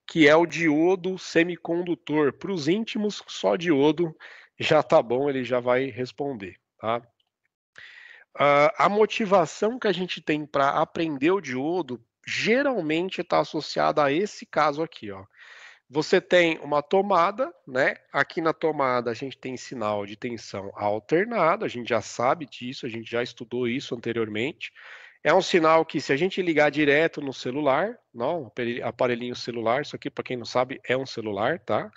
que é o diodo semicondutor. Para os íntimos, só diodo já tá bom, ele já vai responder, tá? A motivação que a gente tem para aprender o diodo geralmente está associada a esse caso aqui, ó. Você tem uma tomada, né? Aqui na tomada a gente tem sinal de tensão alternada, a gente já sabe disso, a gente já estudou isso anteriormente. É um sinal que, se a gente ligar direto no celular, não, aparelhinho celular, isso aqui, para quem não sabe, é um celular, tá?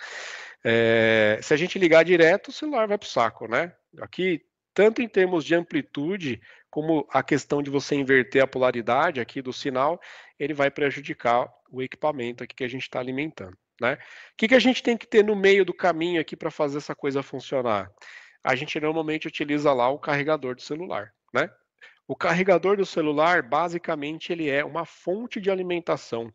Se a gente ligar direto, o celular vai para o saco, né? Aqui, tanto em termos de amplitude, como a questão de você inverter a polaridade aqui do sinal, ele vai prejudicar o equipamento aqui que a gente está alimentando, né? O que a gente tem que ter no meio do caminho aqui para fazer essa coisa funcionar? A gente normalmente utiliza lá o carregador do celular, né? O carregador do celular, basicamente, ele é uma fonte de alimentação. O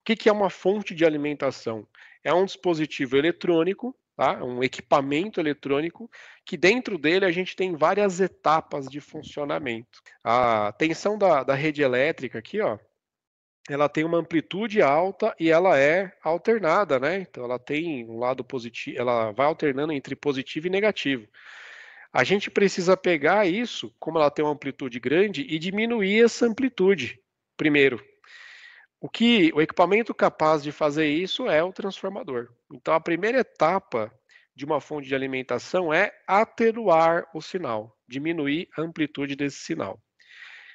que é uma fonte de alimentação? É um dispositivo eletrônico, tá? Um equipamento eletrônico, que dentro dele a gente tem várias etapas de funcionamento. A tensão da rede elétrica aqui, ó, ela tem uma amplitude alta e ela é alternada, né? Então ela tem um lado positivo, ela vai alternando entre positivo e negativo. A gente precisa pegar isso, como ela tem uma amplitude grande, e diminuir essa amplitude primeiro. O equipamento capaz de fazer isso é o transformador. Então, a primeira etapa de uma fonte de alimentação é atenuar o sinal, diminuir a amplitude desse sinal.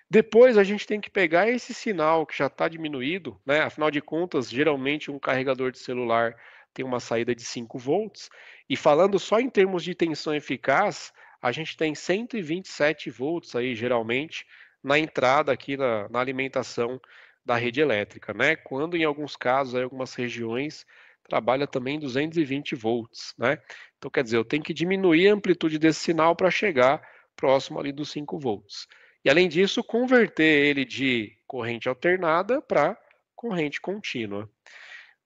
Depois, a gente tem que pegar esse sinal que já está diminuído, né? Afinal de contas, geralmente um carregador de celular tem uma saída de 5 volts, e falando só em termos de tensão eficaz, a gente tem 127 volts aí, geralmente, na entrada aqui na alimentação da rede elétrica, né? Quando em alguns casos, em algumas regiões, trabalha também 220 volts, né? Então, quer dizer, eu tenho que diminuir a amplitude desse sinal para chegar próximo ali dos 5 volts. E além disso, converter ele de corrente alternada para corrente contínua.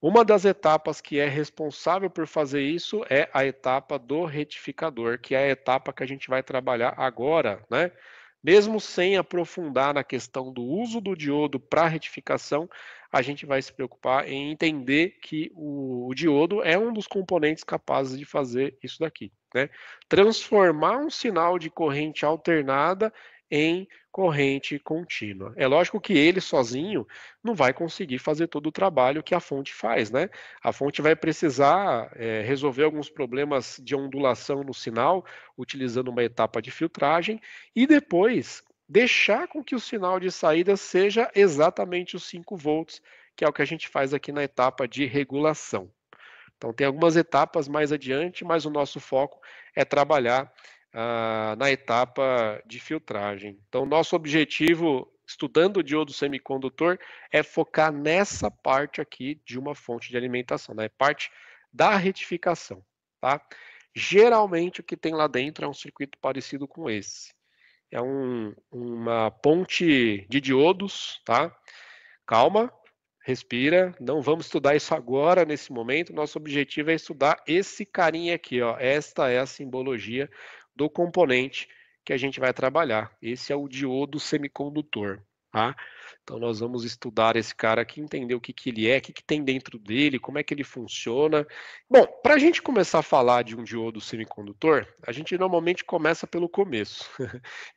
Uma das etapas que é responsável por fazer isso é a etapa do retificador, que é a etapa que a gente vai trabalhar agora, né? Mesmo sem aprofundar na questão do uso do diodo para retificação, a gente vai se preocupar em entender que o diodo é um dos componentes capazes de fazer isso daqui, né? Transformar um sinal de corrente alternada em corrente contínua. É lógico que ele sozinho não vai conseguir fazer todo o trabalho que a fonte faz, né? A fonte vai precisar resolver alguns problemas de ondulação no sinal, utilizando uma etapa de filtragem, e depois deixar com que o sinal de saída seja exatamente os 5 volts, que é o que a gente faz aqui na etapa de regulação. Então, tem algumas etapas mais adiante, mas o nosso foco é trabalhar na etapa de filtragem. Então, nosso objetivo, estudando o diodo semicondutor, é focar nessa parte aqui de uma fonte de alimentação, né? Parte da retificação, tá? Geralmente, o que tem lá dentro é um circuito parecido com esse. É uma ponte de diodos, tá? Calma, respira, não vamos estudar isso agora, nesse momento. Nosso objetivo é estudar esse carinha aqui, ó. Esta é a simbologia do componente que a gente vai trabalhar. Esse é o diodo semicondutor, tá? Então nós vamos estudar esse cara aqui, entender o que ele é, o que tem dentro dele, como é que ele funciona. Bom, para a gente começar a falar de um diodo semicondutor, a gente normalmente começa pelo começo.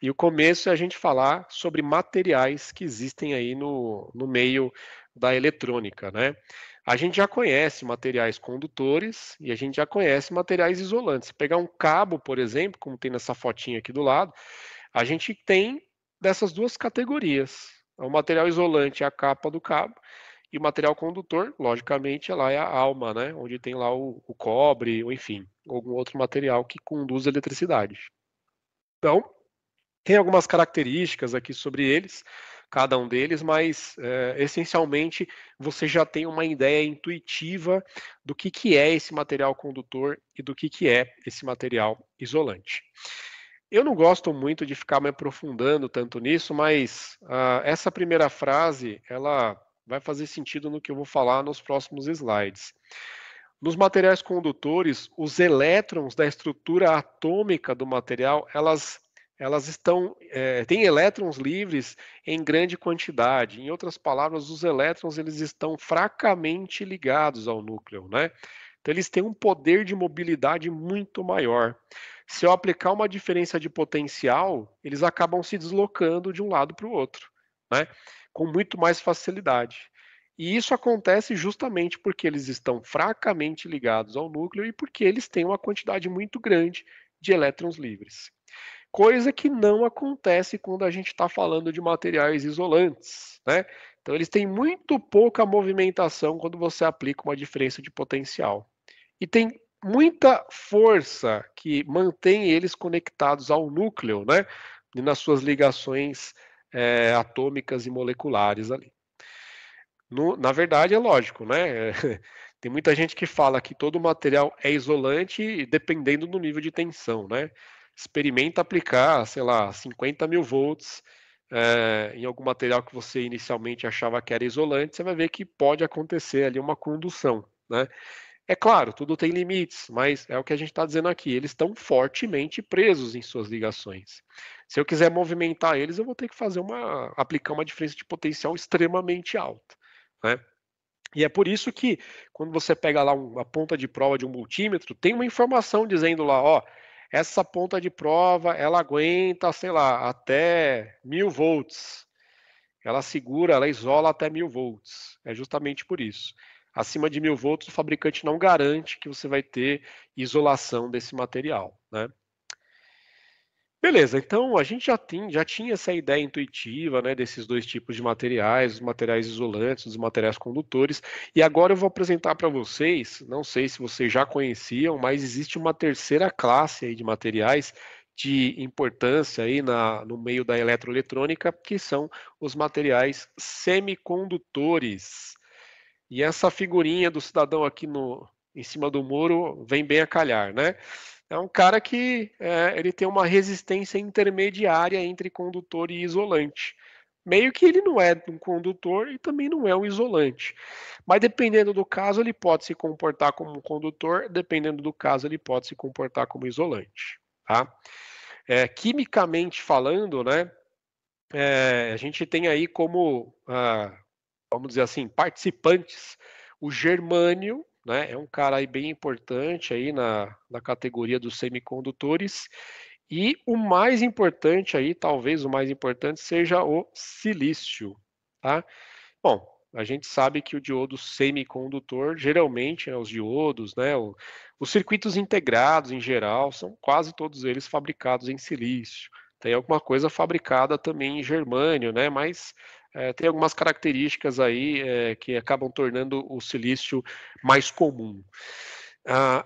E o começo é a gente falar sobre materiais que existem aí no meio da eletrônica, né? A gente já conhece materiais condutores e a gente já conhece materiais isolantes. Se pegar um cabo, por exemplo, como tem nessa fotinha aqui do lado, a gente tem dessas duas categorias. O material isolante é a capa do cabo e o material condutor, logicamente, lá é a alma, né? Onde tem lá o cobre, ou enfim, algum outro material que conduz a eletricidade. Então, tem algumas características aqui sobre eles, cada um deles, mas essencialmente você já tem uma ideia intuitiva do que é esse material condutor e do que é esse material isolante. Eu não gosto muito de ficar me aprofundando tanto nisso, mas essa primeira frase ela vai fazer sentido no que eu vou falar nos próximos slides. Nos materiais condutores, os elétrons da estrutura atômica do material, elas têm elétrons livres em grande quantidade. Em outras palavras, os elétrons eles estão fracamente ligados ao núcleo, né? Então eles têm um poder de mobilidade muito maior. Se eu aplicar uma diferença de potencial, eles acabam se deslocando de um lado para o outro, né? Com muito mais facilidade. E isso acontece justamente porque eles estão fracamente ligados ao núcleo e porque eles têm uma quantidade muito grande de elétrons livres. Coisa que não acontece quando a gente está falando de materiais isolantes, né? Então eles têm muito pouca movimentação quando você aplica uma diferença de potencial. E tem muita força que mantém eles conectados ao núcleo, né? E nas suas ligações atômicas e moleculares ali. Na verdade, é lógico, né? Tem muita gente que fala que todo material é isolante dependendo do nível de tensão, né? Experimenta aplicar, sei lá, 50 mil volts em algum material que você inicialmente achava que era isolante, você vai ver que pode acontecer ali uma condução, né? É claro, tudo tem limites, mas é o que a gente está dizendo aqui. Eles estão fortemente presos em suas ligações. Se eu quiser movimentar eles, eu vou ter que aplicar uma diferença de potencial extremamente alta, né? E é por isso que quando você pega lá uma ponta de prova de um multímetro, tem uma informação dizendo lá, ó, essa ponta de prova ela aguenta, sei lá, até 1000 volts. Ela segura, ela isola até 1000 volts. É justamente por isso. Acima de 1000 volts, o fabricante não garante que você vai ter isolação desse material, né? Beleza, então a gente já tinha essa ideia intuitiva, né, desses dois tipos de materiais, os materiais isolantes, os materiais condutores, e agora eu vou apresentar para vocês, não sei se vocês já conheciam, mas existe uma terceira classe aí de materiais de importância aí no meio da eletroeletrônica, que são os materiais semicondutores. E essa figurinha do cidadão aqui em cima do muro vem bem a calhar, né? É um cara que ele tem uma resistência intermediária entre condutor e isolante. Meio que ele não é um condutor e também não é um isolante. Mas dependendo do caso, ele pode se comportar como um condutor, dependendo do caso, ele pode se comportar como isolante. Tá? Quimicamente falando, né, a gente tem aí como, vamos dizer assim, participantes o germânio, né, é um cara aí bem importante aí na categoria dos semicondutores, e o mais importante aí, talvez o mais importante, seja o silício, tá? Bom, a gente sabe que o diodo semicondutor, geralmente, os diodos, né, os circuitos integrados em geral, são quase todos eles fabricados em silício. Tem alguma coisa fabricada também em germânio, né, mas tem algumas características aí que acabam tornando o silício mais comum.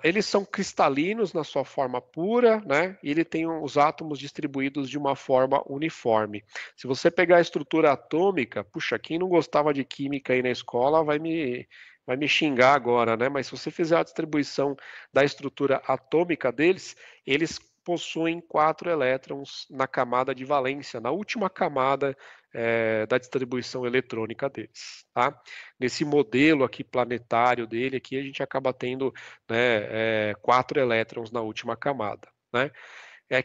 Eles são cristalinos na sua forma pura, né? E ele tem os átomos distribuídos de uma forma uniforme. Se você pegar a estrutura atômica, puxa, quem não gostava de química aí na escola vai me xingar agora, né? Mas se você fizer a distribuição da estrutura atômica deles, eles possuem 4 elétrons na camada de valência, na última camada da distribuição eletrônica deles, tá? Nesse modelo aqui planetário dele, aqui a gente acaba tendo, né, 4 elétrons na última camada, né?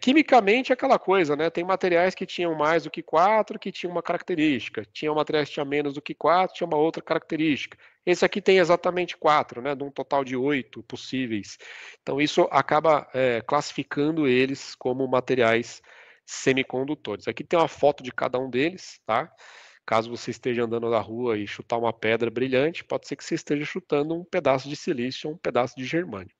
Quimicamente é aquela coisa, né? Tem materiais que tinham mais do que 4, que tinham uma característica. Tinha materiais que tinham menos do que 4, tinha uma outra característica. Esse aqui tem exatamente 4, né? De um total de 8 possíveis. Então isso acaba classificando eles como materiais semicondutores. Aqui tem uma foto de cada um deles, tá? Caso você esteja andando na rua e chutar uma pedra brilhante, pode ser que você esteja chutando um pedaço de silício ou um pedaço de germânio.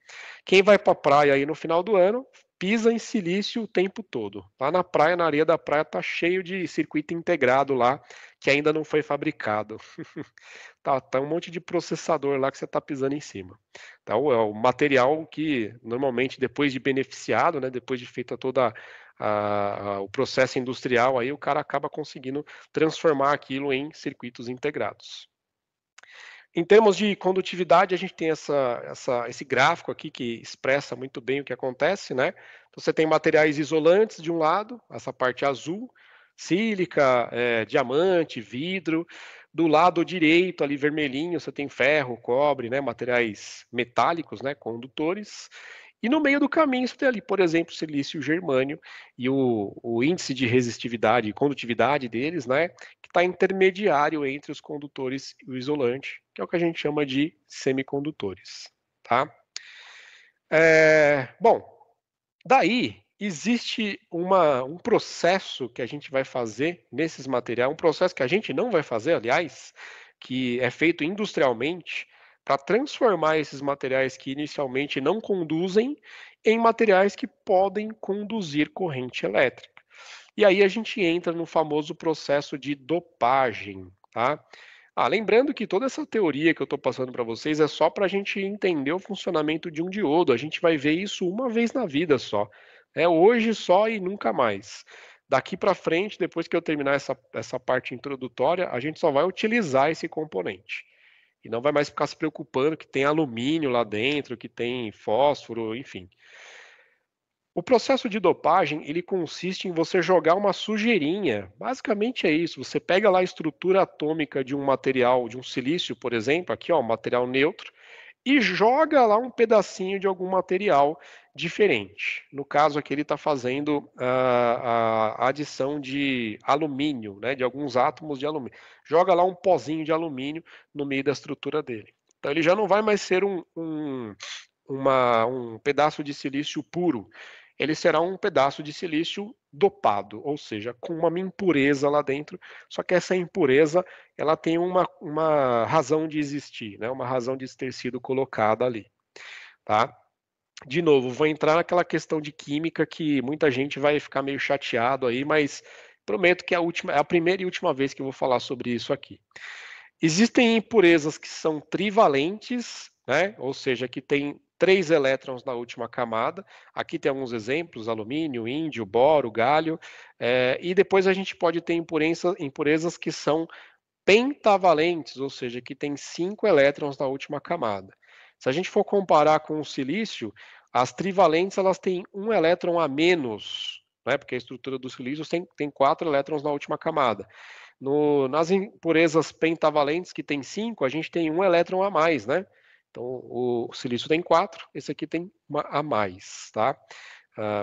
Quem vai para a praia aí no final do ano, pisa em silício o tempo todo. Lá na praia, na areia da praia, tá cheio de circuito integrado lá, que ainda não foi fabricado. Tá um monte de processador lá que você está pisando em cima. Então, é o material que, normalmente, depois de beneficiado, né, depois de feita toda o processo industrial, aí o cara acaba conseguindo transformar aquilo em circuitos integrados. Em termos de condutividade, a gente tem esse gráfico aqui que expressa muito bem o que acontece, né? Então, você tem materiais isolantes de um lado, essa parte azul, sílica, diamante, vidro. Do lado direito, ali vermelhinho, você tem ferro, cobre, né? Materiais metálicos, né? Condutores. E no meio do caminho você tem ali, por exemplo, silício e o germânio, e o índice de resistividade e condutividade deles, né, que está intermediário entre os condutores e o isolante, que é o que a gente chama de semicondutores. Tá? Bom, daí existe um processo que a gente vai fazer nesses materiais, um processo que a gente não vai fazer, aliás, que é feito industrialmente para transformar esses materiais que inicialmente não conduzem em materiais que podem conduzir corrente elétrica. E aí a gente entra no famoso processo de dopagem, tá? Lembrando que toda essa teoria que eu estou passando para vocês é só para a gente entender o funcionamento de um diodo. A gente vai ver isso uma vez na vida só. É hoje só e nunca mais. Daqui para frente, depois que eu terminar essa parte introdutória, a gente só vai utilizar esse componente. E não vai mais ficar se preocupando que tem alumínio lá dentro, que tem fósforo, enfim. O processo de dopagem, ele consiste em você jogar uma sujeirinha. Basicamente é isso. Você pega lá a estrutura atômica de um material, de um silício, por exemplo, aqui ó, um material neutro, e joga lá um pedacinho de algum material diferente. No caso aqui ele está fazendo a adição de alumínio, né, de alguns átomos de alumínio. Joga lá um pozinho de alumínio no meio da estrutura dele. Então ele já não vai mais ser um pedaço de silício puro, ele será um pedaço de silício dopado, ou seja, com uma impureza lá dentro, só que essa impureza ela tem uma razão de existir, né? Uma razão de ter sido colocada ali. Tá? De novo, vou entrar naquela questão de química que muita gente vai ficar meio chateado aí, mas prometo que é a primeira e última vez que eu vou falar sobre isso aqui. Existem impurezas que são trivalentes, né? Ou seja, que tem 3 elétrons na última camada. Aqui tem alguns exemplos: alumínio, índio, boro, galho. E depois a gente pode ter impurezas que são pentavalentes, ou seja, que tem 5 elétrons na última camada. Se a gente for comparar com o silício, as trivalentes elas têm 1 elétron a menos, né? Porque a estrutura do silício tem 4 elétrons na última camada. Nas impurezas pentavalentes, que tem 5, a gente tem 1 elétron a mais, né? Então, o silício tem 4, esse aqui tem uma a mais, tá?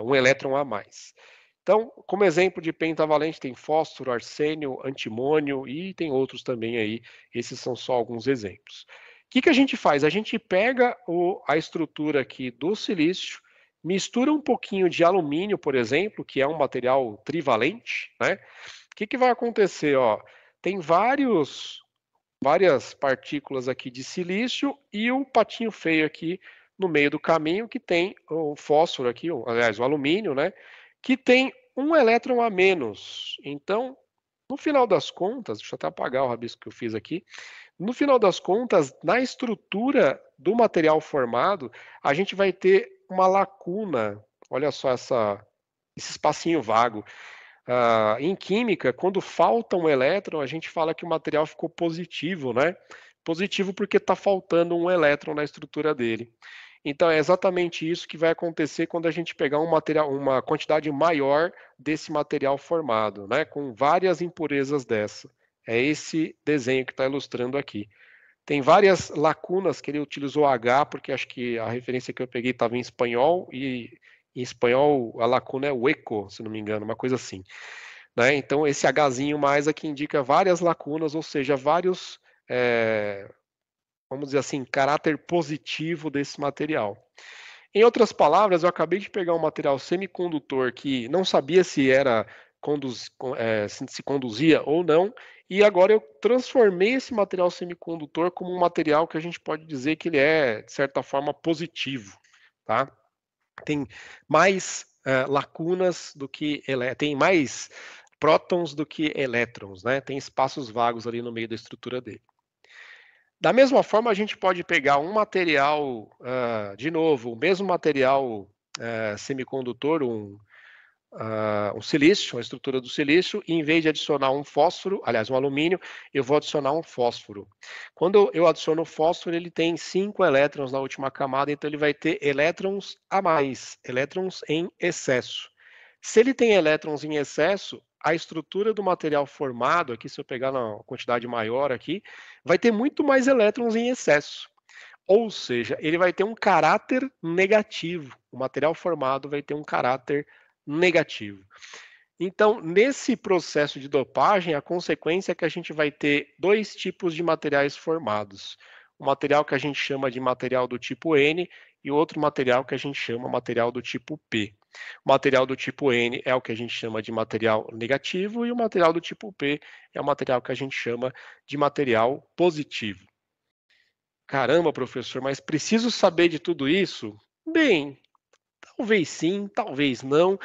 1 elétron a mais. Então, como exemplo de pentavalente, tem fósforo, arsênio, antimônio e tem outros também aí. Esses são só alguns exemplos. O que a gente faz? A gente pega a estrutura aqui do silício, mistura um pouquinho de alumínio, por exemplo, que é um material trivalente, né? O que vai acontecer? Ó, tem várias partículas aqui de silício e o patinho feio aqui no meio do caminho que tem o fósforo aqui, aliás, o alumínio, né? Que tem 1 elétron a menos. Então, no final das contas, deixa eu até apagar o rabisco que eu fiz aqui. No final das contas, na estrutura do material formado, a gente vai ter uma lacuna. Olha só esse espacinho vago. Em química, quando falta um elétron, a gente fala que o material ficou positivo, né? Positivo porque está faltando um elétron na estrutura dele. Então é exatamente isso que vai acontecer quando a gente pegar uma quantidade maior desse material formado, né? Com várias impurezas dessa. É esse desenho que está ilustrando aqui. Tem várias lacunas que ele utilizou H, porque acho que a referência que eu peguei estava em espanhol, e em espanhol a lacuna é hueco, se não me engano, uma coisa assim. Né? Então esse Hzinho mais aqui indica várias lacunas, ou seja, vários, vamos dizer assim, caráter positivo desse material. Em outras palavras, eu acabei de pegar um material semicondutor que não sabia se era se conduzia ou não, e agora eu transformei esse material semicondutor como um material que a gente pode dizer que ele é, de certa forma, positivo. Tá? Tem mais lacunas do que tem mais prótons do que elétrons, né? Tem espaços vagos ali no meio da estrutura dele. Da mesma forma, a gente pode pegar um material, de novo, o mesmo material semicondutor, um silício, a estrutura do silício, e em vez de adicionar um fósforo, aliás, um alumínio, eu vou adicionar um fósforo. Quando eu adiciono o fósforo, ele tem 5 elétrons na última camada, então ele vai ter elétrons a mais, elétrons em excesso. Se ele tem elétrons em excesso, a estrutura do material formado, aqui se eu pegar na quantidade maior aqui, vai ter muito mais elétrons em excesso. Ou seja, ele vai ter um caráter negativo. O material formado vai ter um caráter negativo. Então, nesse processo de dopagem, a consequência é que a gente vai ter dois tipos de materiais formados. O material que a gente chama de material do tipo N e outro material que a gente chama material do tipo P. O material do tipo N é o que a gente chama de material negativo e o material do tipo P é o material que a gente chama de material positivo. Caramba, professor, mas preciso saber de tudo isso? Bem, talvez sim, talvez não.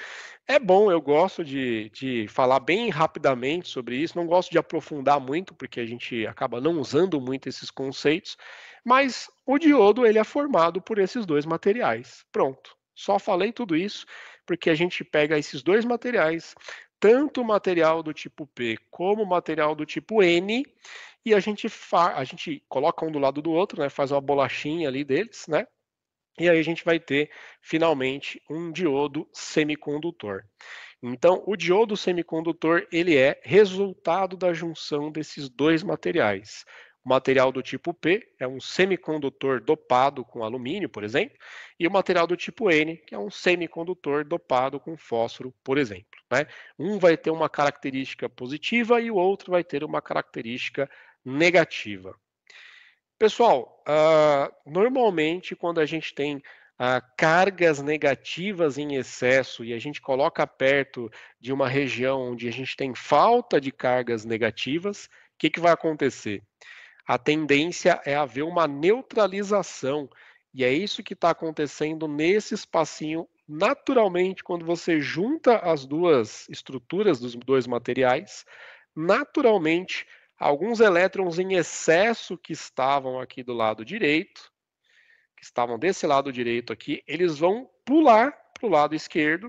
É bom, eu gosto de falar bem rapidamente sobre isso, não gosto de aprofundar muito, porque a gente acaba não usando muito esses conceitos, mas o diodo ele é formado por esses dois materiais. Pronto, só falei tudo isso porque a gente pega esses dois materiais, tanto o material do tipo P como o material do tipo N, e a gente coloca um do lado do outro, né, faz uma bolachinha ali deles, né? E aí a gente vai ter finalmente um diodo semicondutor. Então, o diodo semicondutor ele é resultado da junção desses dois materiais. O material do tipo P é um semicondutor dopado com alumínio, por exemplo, e o material do tipo N, que é um semicondutor dopado com fósforo, por exemplo. Né? Um vai ter uma característica positiva e o outro vai ter uma característica negativa. Pessoal, normalmente quando a gente tem cargas negativas em excesso e a gente coloca perto de uma região onde a gente tem falta de cargas negativas, o que vai acontecer? A tendência é haver uma neutralização, e é isso que está acontecendo nesse espacinho. Naturalmente, quando você junta as duas estruturas dos dois materiais, naturalmente alguns elétrons em excesso que estavam aqui do lado direito, que estavam desse lado direito aqui, eles vão pular para o lado esquerdo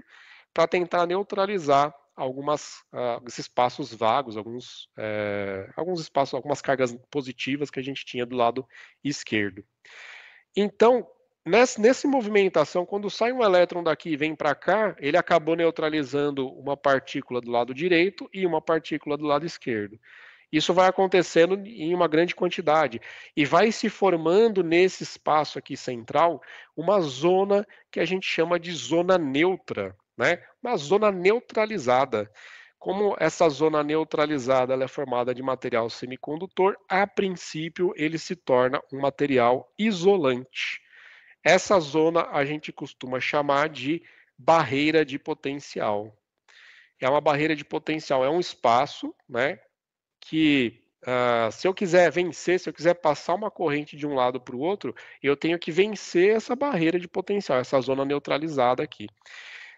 para tentar neutralizar alguns espaços vagos, alguns espaços, algumas cargas positivas que a gente tinha do lado esquerdo. Então, nessa movimentação, quando sai um elétron daqui e vem para cá, ele acabou neutralizando uma partícula do lado direito e uma partícula do lado esquerdo. Isso vai acontecendo em uma grande quantidade e vai se formando nesse espaço aqui central uma zona que a gente chama de zona neutra, né? Uma zona neutralizada. Como essa zona neutralizada ela é formada de material semicondutor, a princípio ele se torna um material isolante. Essa zona a gente costuma chamar de barreira de potencial. É uma barreira de potencial, é um espaço, né, que se eu quiser vencer, se eu quiser passar uma corrente de um lado para o outro, eu tenho que vencer essa barreira de potencial, essa zona neutralizada aqui.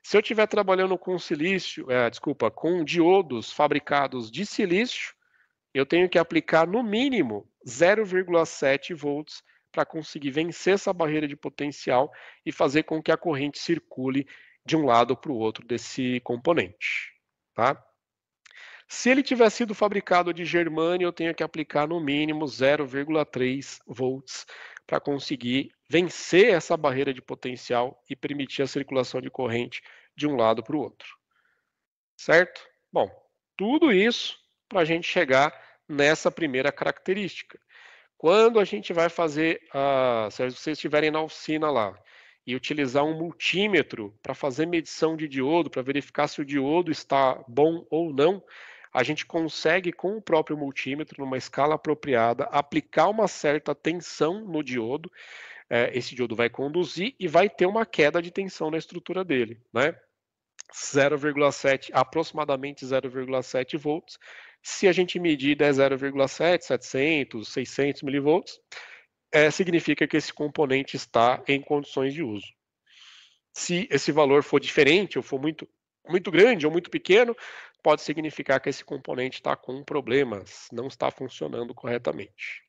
Se eu estiver trabalhando com com diodos fabricados de silício, eu tenho que aplicar no mínimo 0,7 volts para conseguir vencer essa barreira de potencial e fazer com que a corrente circule de um lado para o outro desse componente, tá? Se ele tiver sido fabricado de germânio, eu tenho que aplicar no mínimo 0,3 volts para conseguir vencer essa barreira de potencial e permitir a circulação de corrente de um lado para o outro. Certo? Bom, tudo isso para a gente chegar nessa primeira característica. Quando a gente vai fazer, se vocês estiverem na oficina lá e utilizar um multímetro para fazer medição de diodo, para verificar se o diodo está bom ou não, a gente consegue, com o próprio multímetro, numa escala apropriada, aplicar uma certa tensão no diodo. Esse diodo vai conduzir e vai ter uma queda de tensão na estrutura dele, né? 0,7, aproximadamente 0,7 volts. Se a gente medir 0,7, 700, 600 milivolts, significa que esse componente está em condições de uso. Se esse valor for diferente, ou for muito, muito grande ou muito pequeno, pode significar que esse componente está com problemas, não está funcionando corretamente.